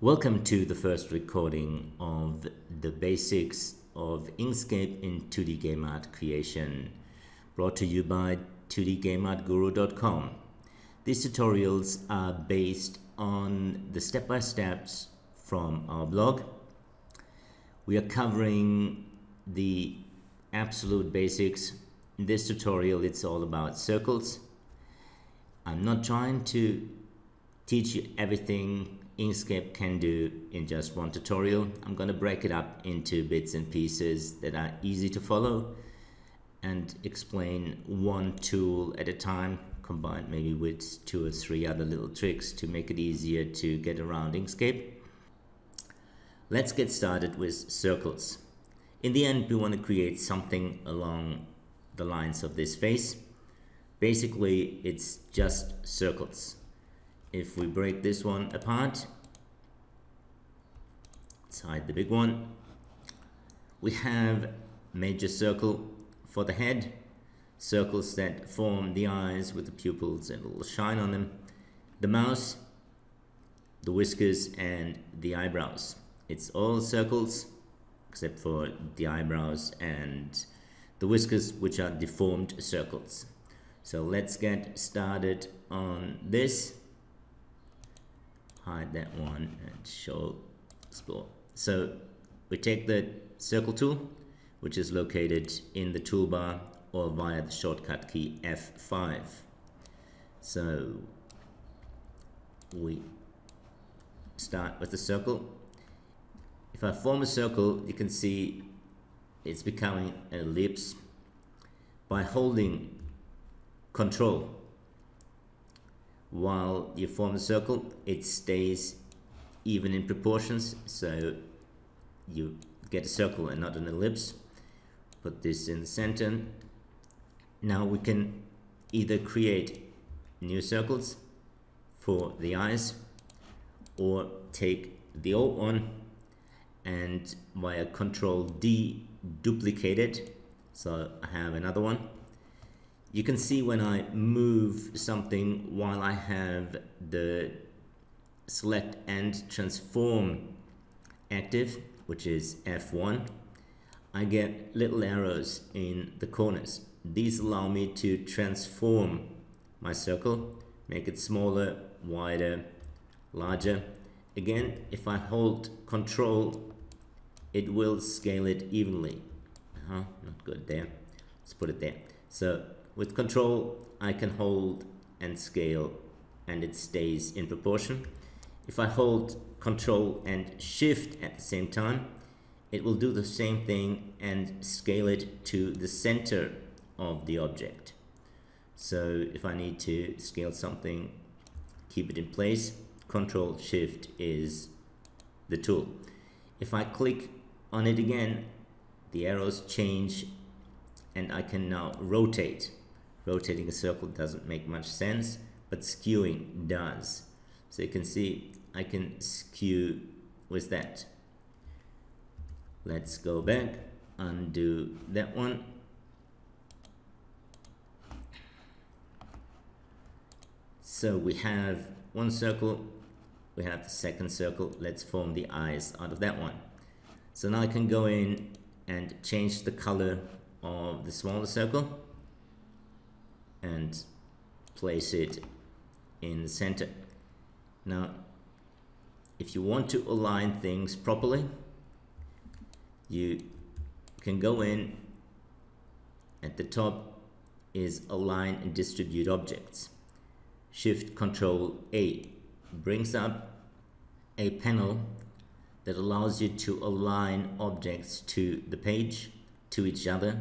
Welcome to the first recording of the basics of Inkscape in 2D game art creation, brought to you by 2dgameartguru.com. These tutorials are based on the step-by-steps from our blog. We are covering the absolute basics. In this tutorial, it's all about circles. I'm not trying to teach you everything Inkscape can do in just one tutorial. I'm going to break it up into bits and pieces that are easy to follow and explain one tool at a time, combined maybe with 2 or 3 other little tricks to make it easier to get around Inkscape. Let's get started with circles. In the end, we want to create something along the lines of this face. Basically, it's just circles. If we break this one apart, let's hide the big one. We have major circle for the head, circles that form the eyes with the pupils and a little shine on them, the mouth, the whiskers, and the eyebrows. It's all circles except for the eyebrows and the whiskers, which are deformed circles. So let's get started on this. Hide that one and show explore. So we take the circle tool, which is located in the toolbar or via the shortcut key F5. So we start with the circle. If I form a circle, you can see it's becoming an ellipse. By holding Control while you form the circle, it stays even in proportions, so you get a circle and not an ellipse. Put this in the center. Now we can either create new circles for the eyes or take the old one and via Control D duplicate it, so I have another one. You can see when I move something while I have the select and transform active, which is F1, I get little arrows in the corners. These allow me to transform my circle, make it smaller, wider, larger. Again, if I hold Control, it will scale it evenly. Not good there. Let's put it there. So with Control, I can hold and scale and it stays in proportion. If I hold Control and Shift at the same time, it will do the same thing and scale it to the center of the object. So if I need to scale something, keep it in place, Control Shift is the tool. If I click on it again, the arrows change and I can now rotate. Rotating a circle doesn't make much sense, but skewing does. So you can see I can skew with that. Let's go back, undo that one. So we have one circle, we have the second circle. Let's form the eyes out of that one. So now I can go in and change the color of the smaller circle and place it in the center. Now, if you want to align things properly, you can go in. At the top is Align and Distribute Objects. Shift Control A brings up a panel that allows you to align objects to the page, to each other.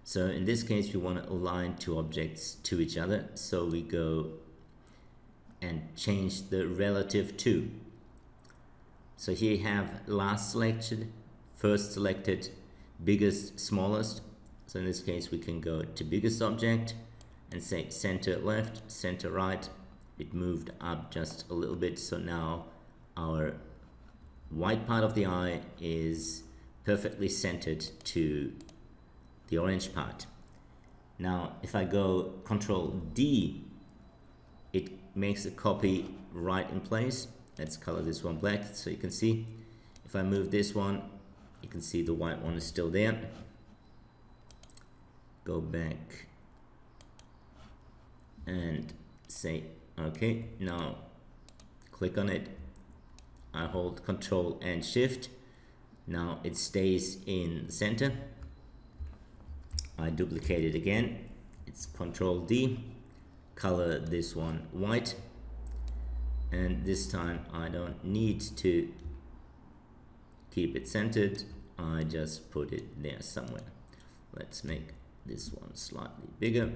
So in this case, we want to align 2 objects to each other. So we go and change the relative to. So here you have last selected, first selected, biggest, smallest. So in this case, we can go to biggest object and say center left, center right. It moved up just a little bit. So now our white part of the eye is perfectly centered to the orange part. Now if I go Control D, it makes a copy right in place. let's color this one black so you can see. If I move this one, you can see the white one is still there. Go back and say okay. Now click on it. I hold Control and Shift. Now it stays in the center. I duplicate it again. It's Control D. Color this one white. And this time I don't need to keep it centered. I just put it there somewhere. Let's make this one slightly bigger.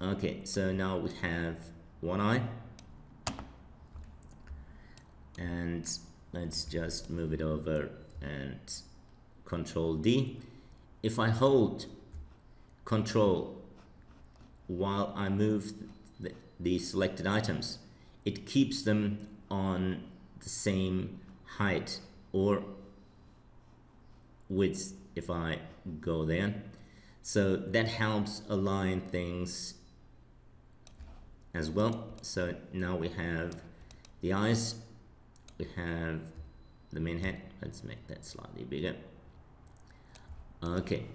Okay, so now we have one eye. And let's just move it over and Control D. If I hold Control while I move the selected items, it keeps them on the same height or width if I go there. So that helps align things as well. So now we have the eyes, we have the main head. Let's make that slightly bigger. Okay,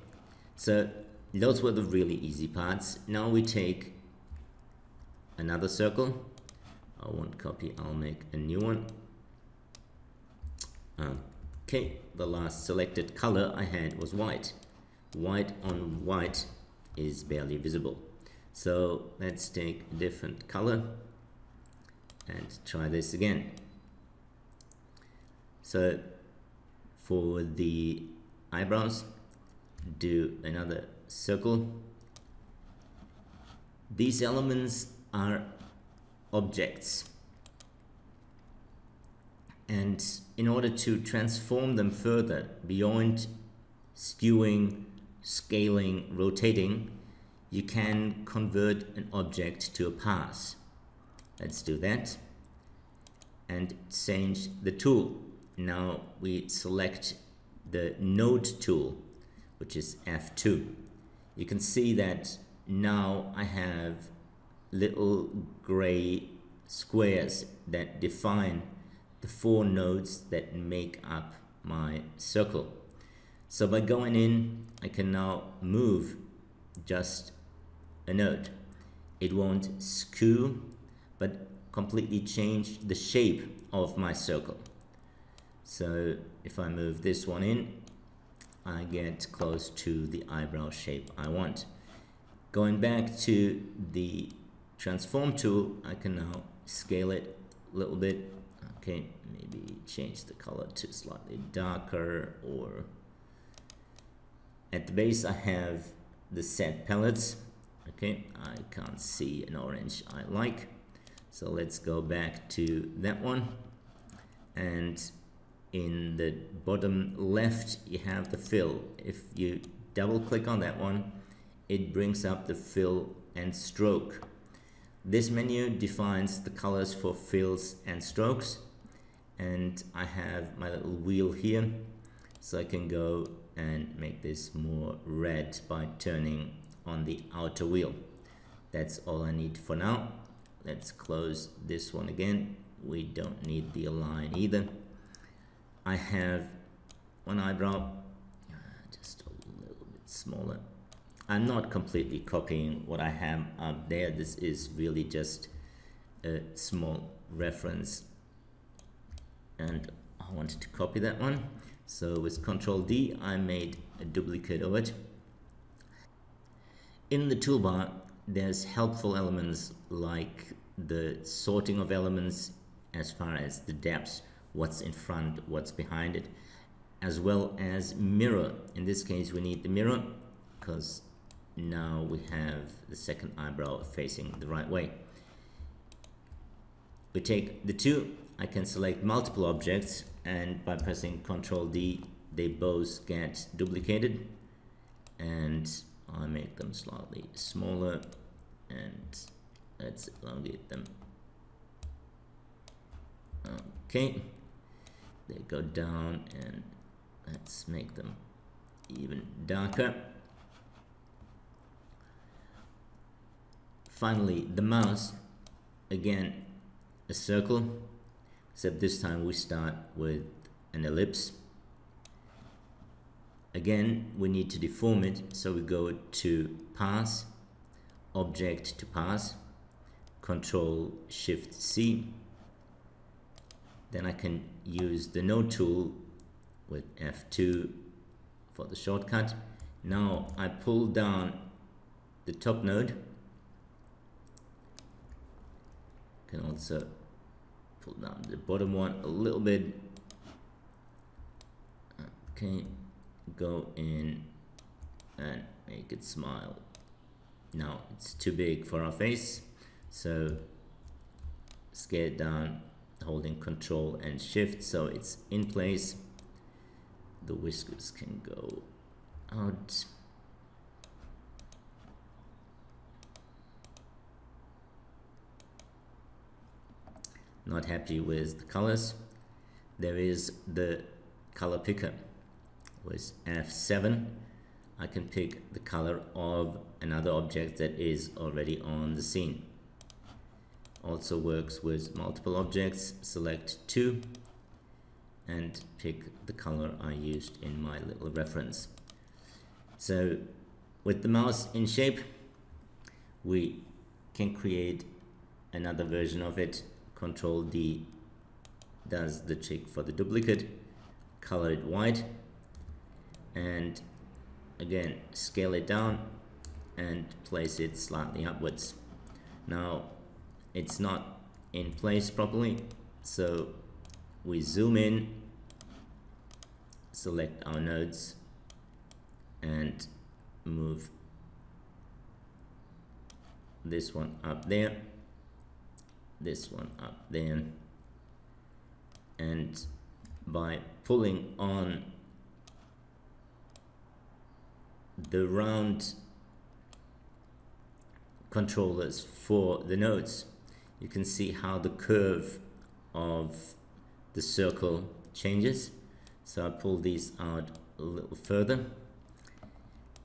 so those were the really easy parts. Now we take another circle. I won't copy, I'll make a new one. Okay, the last selected color I had was white. White on white is barely visible. So let's take a different color and try this again. So for the eyebrows, do another circle. These elements are objects, and in order to transform them further beyond skewing, scaling, rotating, you can convert an object to a path. Let's do that and change the tool. Now we select the node tool, which is F2. You can see that now I have little gray squares that define the 4 nodes that make up my circle. So by going in, I can now move just a node. It won't skew, but completely change the shape of my circle. So if I move this one in, I get close to the eyebrow shape I want. Going back to the transform tool, I can now scale it a little bit. Okay, maybe change the color to slightly darker, or at the base I have the set palettes. Okay, I can't see an orange I like, so let's go back to that one, and in the bottom left you have the fill. If you double click on that one, it brings up the fill and stroke. This menu defines the colors for fills and strokes, and I have my little wheel here, so I can go and make this more red by turning on the outer wheel. That's all I need for now. Let's close this one again. We don't need the align either. I have one eyebrow, just a little bit smaller. I'm not completely copying what I have up there. This is really just a small reference, and I wanted to copy that one. So with Control D, I made a duplicate of it. In the toolbar, there's helpful elements like the sorting of elements as far as the depths, what's in front, what's behind it, as well as mirror. In this case, we need the mirror because now we have the second eyebrow facing the right way. We take the two. I can select multiple objects, and by pressing Control D, they both get duplicated, and I make them slightly smaller, and let's elongate them. Okay, they go down, and let's make them even darker. Finally, the mouse, again a circle. except this time we start with an ellipse. Again, we need to deform it, so we go to Pass, Object to Pass, Control Shift C. Then I can use the node tool with F2 for the shortcut. Now I pull down the top node. Can also pull down the bottom one a little bit. Okay, go in and make it smile. Now it's too big for our face, so scale it down holding Control and Shift so it's in place. The whiskers can go out. Not happy with the colors. There is the color picker. With F7 I can pick the color of another object that is already on the scene. Also works with multiple objects. Select 2 and pick the color I used in my little reference. So with the mouse in shape we can create another version of it. Control D does the trick for the duplicate. Color it white and again scale it down and place it slightly upwards. Now it's not in place properly, so we zoom in, select our nodes and move this one up there, this one up there, and by pulling on the round controllers for the nodes, you can see how the curve of the circle changes. So I pull these out a little further,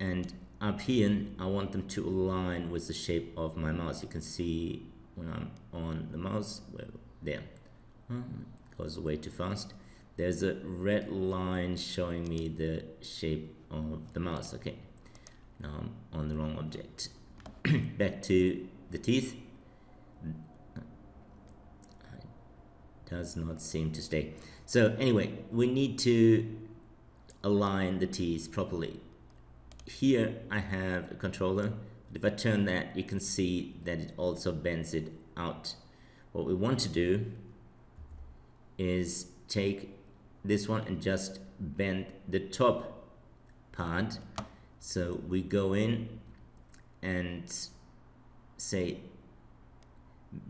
and up here I want them to align with the shape of my mouse. You can see when I'm on the mouse, well, there, goes way too fast. There's a red line showing me the shape of the mouse. Okay, now I'm on the wrong object. Back to the teeth. Does not seem to stay. So anyway, we need to align the teeth properly. Here I have a controller. If I turn that, you can see that it also bends it out. What we want to do is take this one and just bend the top part. So we go in and say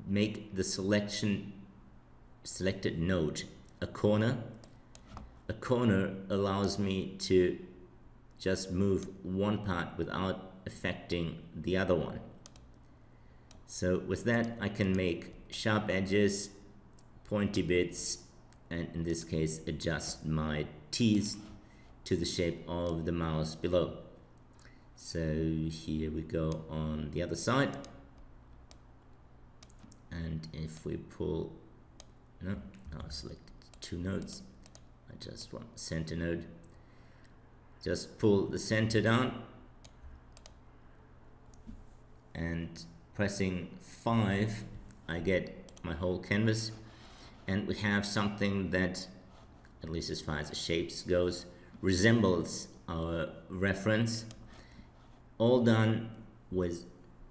make the selected node a corner. A corner allows me to just move one part without affecting the other one. So with that I can make sharp edges, pointy bits, and in this case adjust my teeth to the shape of the mouse below. So here we go on the other side, and if we pull, no, I've selected 2 nodes, I just want center node, just pull the center down and pressing 5 I get my whole canvas, and we have something that, at least as far as the shapes goes, resembles our reference, all done with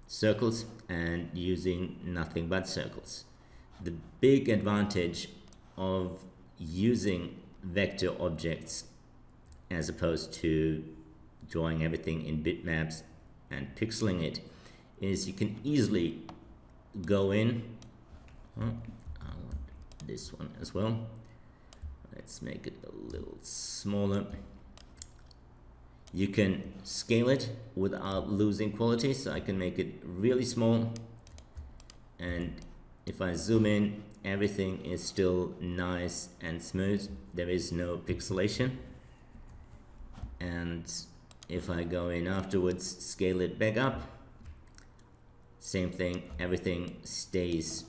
circles and using nothing but circles. The big advantage of using vector objects as opposed to drawing everything in bitmaps and pixeling it is you can easily go in, I want this one as well, let's make it a little smaller. You can scale it without losing quality, so I can make it really small, and if I zoom in, everything is still nice and smooth. There is no pixelation. And if I go in afterwards, scale it back up, same thing, everything stays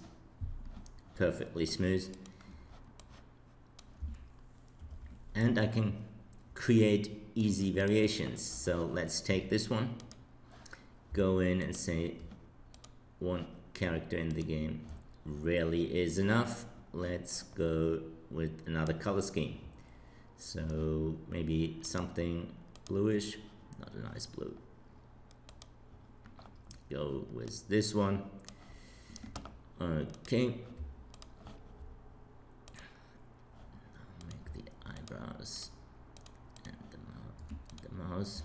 perfectly smooth. and I can create easy variations. So let's take this one, go in and say one character in the game rarely is enough. Let's go with another color scheme. So maybe something bluish, not a nice blue. Go with this one. Okay. Make the eyebrows and the mouse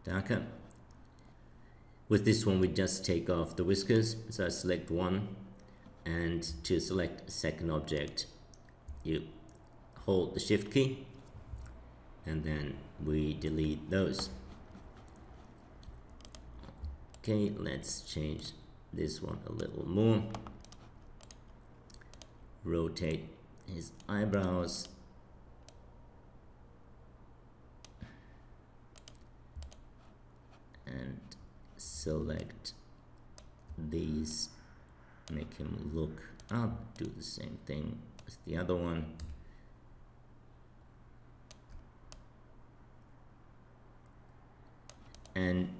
darker. With this one we just take off the whiskers, so I select one, and to select a second object you hold the shift key and then we delete those. Okay, let's change this one a little more. Rotate his eyebrows. And select these, make him look up, do the same thing as the other one. And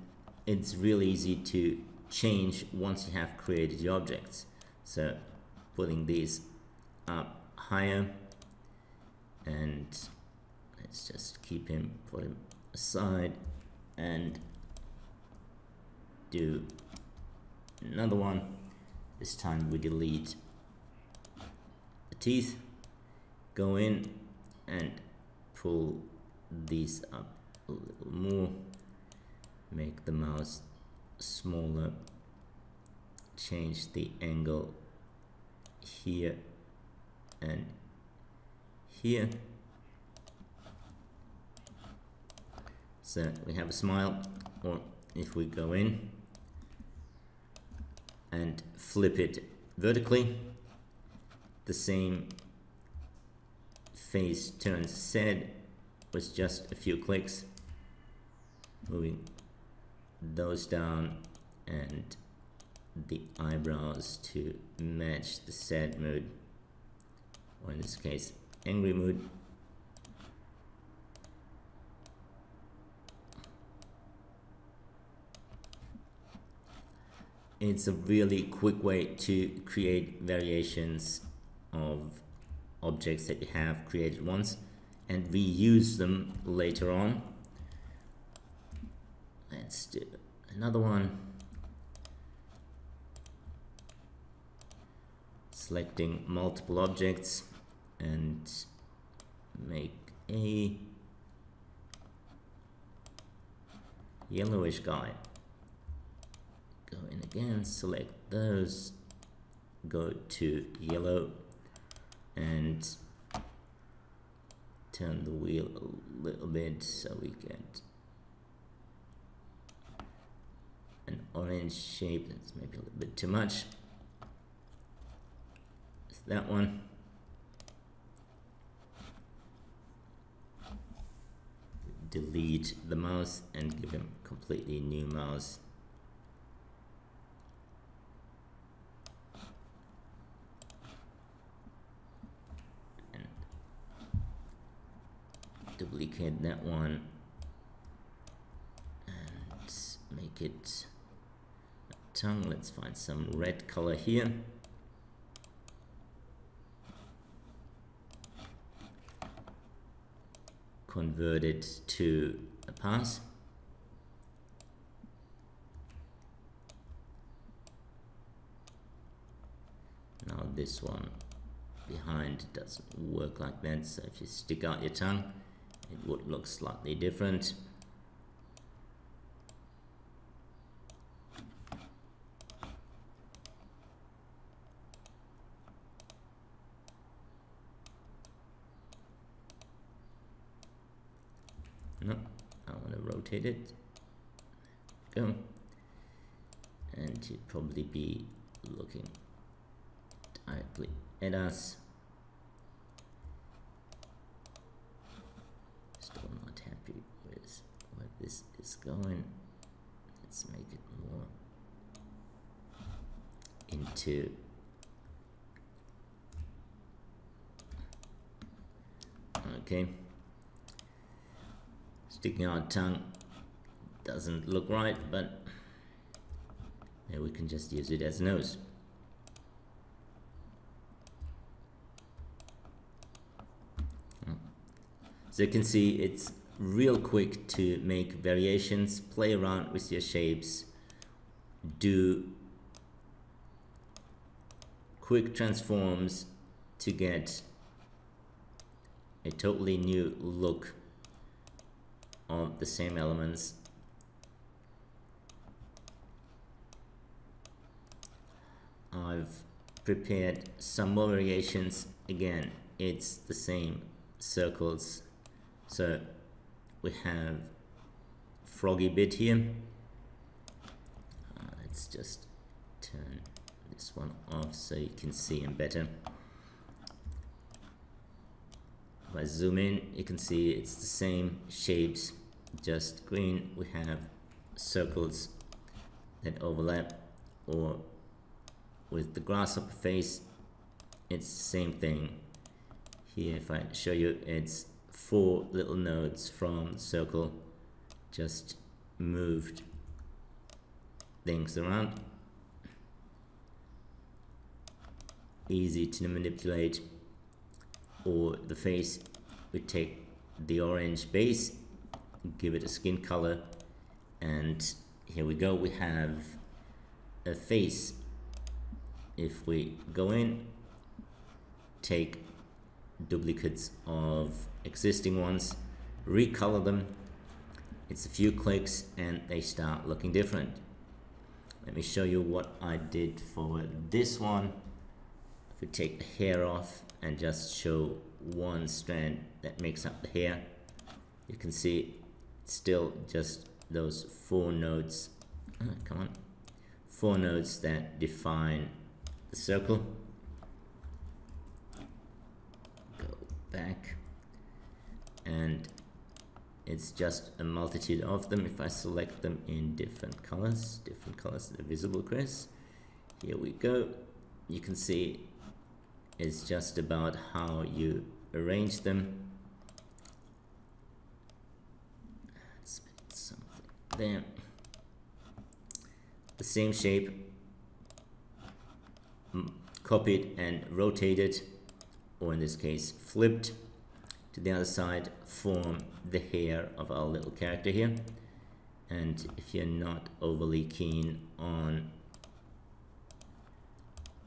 it's really easy to change once you have created your objects. So putting these up higher, and let's just keep him, put him aside, and do another one. This time we delete the teeth, go in and pull these up a little more, make the mouse smaller, change the angle here and here. So we have a smile. Or if we go in and flip it vertically, the same face turns sad with just a few clicks, moving those down and the eyebrows to match the sad mood, or in this case angry mood. It's a really quick way to create variations of objects that you have created once and reuse them later on. Let's do another one. Selecting multiple objects and make a yellowish guy. Go in again, select those, go to yellow and turn the wheel a little bit so we get an orange shape. That's maybe a little bit too much. It's that one. Delete the mouse and give him a completely new mouse. And duplicate that one and make it a tongue. Let's find some red color here. Convert it to a pass. Now this one behind doesn't work like that, so if you stick out your tongue it would look slightly different. No, I want to rotate it. Go. And you'd probably be looking directly at us. Still not happy with where this is going. Let's make it more into Okay. Sticking out tongue doesn't look right, but yeah, we can just use it as nose. So you can see it's real quick to make variations, play around with your shapes, do quick transforms to get a totally new look of the same elements. I've prepared some more variations. Again, it's the same circles. So we have froggy bit here. Let's just turn this one off so you can see him better. If I zoom in, you can see it's the same shapes, just green. We have circles that overlap, or with the grasshopper face, it's the same thing. Here, if I show you, it's 4 little nodes from the circle, just moved things around. Easy to manipulate. Or the face, we take the orange base, give it a skin color, and here we go, we have a face. If we go in, take duplicates of existing ones, recolor them, it's a few clicks and they start looking different. Let me show you what I did for this one. If we take the hair off and just show one strand that makes up the hair, you can see it's still just those 4 nodes. Come on, 4 nodes that define the circle. Go back, and it's just a multitude of them. If I select them in different colors that are visible, Chris, here we go. You can see it's just about how you arrange them. Let's make something there. The same shape, copied and rotated, or in this case flipped to the other side, form the hair of our little character here. And if you're not overly keen on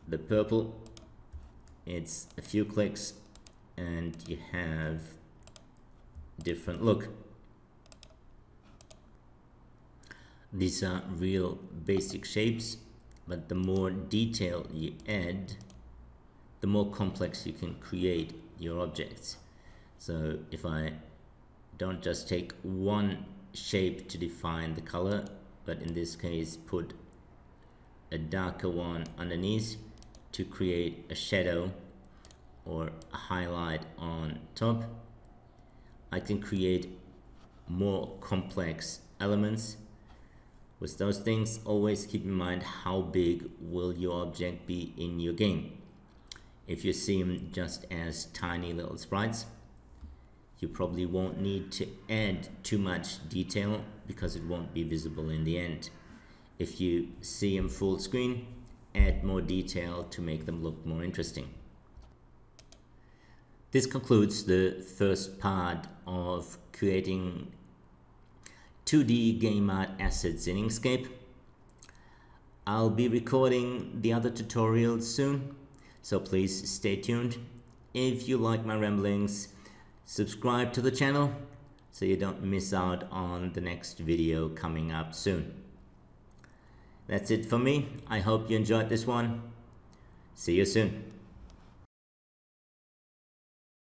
the purple, it's a few clicks and you have different look. These are real basic shapes, but the more detail you add, the more complex you can create your objects. So if I don't just take one shape to define the color, but in this case put a darker one underneath to create a shadow or a highlight on top, I can create more complex elements. With those things, always keep in mind how big will your object be in your game. If you see them just as tiny little sprites, you probably won't need to add too much detail because it won't be visible in the end. If you see them full screen, add more detail to make them look more interesting. This concludes the first part of creating 2D game art assets in Inkscape. I'll be recording the other tutorials soon, so please stay tuned. If you like my ramblings, subscribe to the channel so you don't miss out on the next video coming up soon. That's it for me. I hope you enjoyed this one. See you soon.